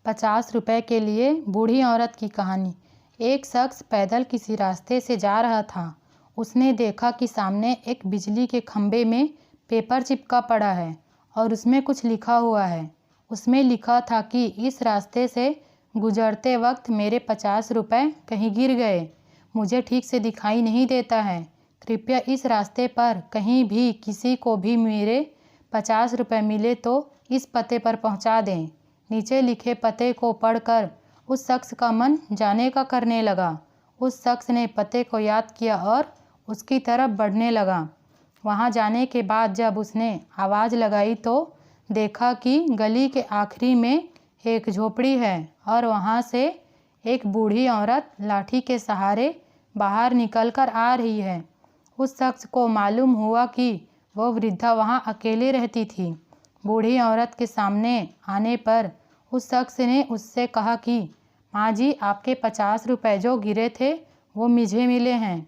50 रुपए के लिए बूढ़ी औरत की कहानी। एक शख्स पैदल किसी रास्ते से जा रहा था। उसने देखा कि सामने एक बिजली के खंभे में पेपर चिपका पड़ा है और उसमें कुछ लिखा हुआ है। उसमें लिखा था कि इस रास्ते से गुजरते वक्त मेरे 50 रुपए कहीं गिर गए। मुझे ठीक से दिखाई नहीं देता है। कृपया इस रास्ते पर कहीं भी किसी को भी मेरे 50 रुपए मिले तो इस पते पर पहुंचा दें। नीचे लिखे पते को पढ़कर उस शख्स का मन जाने का करने लगा। उस शख्स ने पते को याद किया और उसकी तरफ बढ़ने लगा। वहां जाने के बाद जब उसने आवाज़ लगाई तो देखा कि गली के आखिरी में एक झोपड़ी है और वहां से एक बूढ़ी औरत लाठी के सहारे बाहर निकलकर आ रही है। उस शख्स को मालूम हुआ कि वो वृद्धा वहां अकेले रहती थी। बूढ़ी औरत के सामने आने पर उस शख्स ने उससे कहा कि माँ जी, आपके 50 रुपए जो गिरे थे वो मुझे मिले हैं।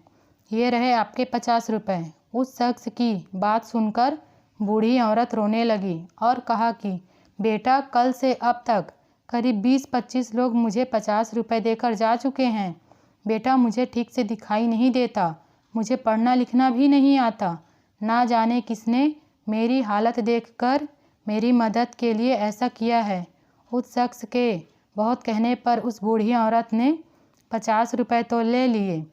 ये रहे आपके 50 रुपए। उस शख्स की बात सुनकर बूढ़ी औरत रोने लगी और कहा कि बेटा, कल से अब तक करीब 20-25 लोग मुझे 50 रुपए देकर जा चुके हैं। बेटा, मुझे ठीक से दिखाई नहीं देता, मुझे पढ़ना लिखना भी नहीं आता। ना जाने किसने मेरी हालत देखकर मेरी मदद के लिए ऐसा किया है। उस शख्स के बहुत कहने पर उस बूढ़ी औरत ने 50 रुपए तो ले लिए,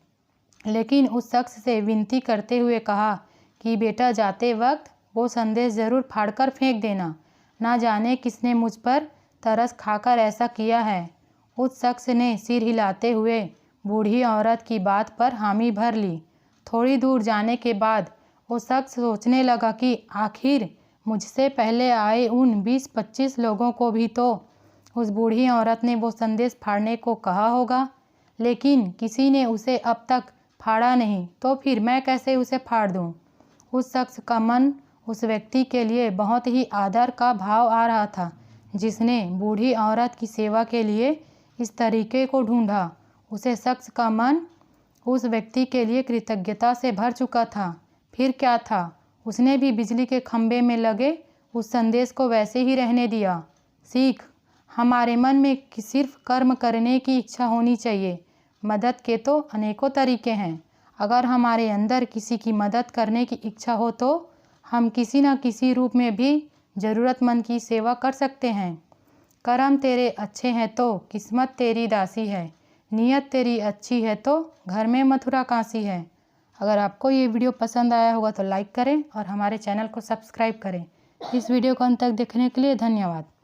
लेकिन उस शख्स से विनती करते हुए कहा कि बेटा, जाते वक्त वो संदेश ज़रूर फाड़कर फेंक देना। ना जाने किसने मुझ पर तरस खाकर ऐसा किया है। उस शख्स ने सिर हिलाते हुए बूढ़ी औरत की बात पर हामी भर ली। थोड़ी दूर जाने के बाद वो शख्स सोचने लगा कि आखिर मुझसे पहले आए उन 20-25 लोगों को भी तो उस बूढ़ी औरत ने वो संदेश फाड़ने को कहा होगा, लेकिन किसी ने उसे अब तक फाड़ा नहीं, तो फिर मैं कैसे उसे फाड़ दूं। उस शख्स का मन उस व्यक्ति के लिए बहुत ही आदर का भाव आ रहा था जिसने बूढ़ी औरत की सेवा के लिए इस तरीके को ढूंढा। उसे शख्स का मन उस व्यक्ति के लिए कृतज्ञता से भर चुका था। फिर क्या था, उसने भी बिजली के खंभे में लगे उस संदेश को वैसे ही रहने दिया। सीख, हमारे मन में सिर्फ कर्म करने की इच्छा होनी चाहिए। मदद के तो अनेकों तरीके हैं। अगर हमारे अंदर किसी की मदद करने की इच्छा हो तो हम किसी न किसी रूप में भी ज़रूरतमंद की सेवा कर सकते हैं। कर्म तेरे अच्छे हैं तो किस्मत तेरी दासी है। नीयत तेरी अच्छी है तो घर में मथुरा काशी है। अगर आपको ये वीडियो पसंद आया होगा तो लाइक करें और हमारे चैनल को सब्सक्राइब करें। इस वीडियो को अंत तक देखने के लिए धन्यवाद।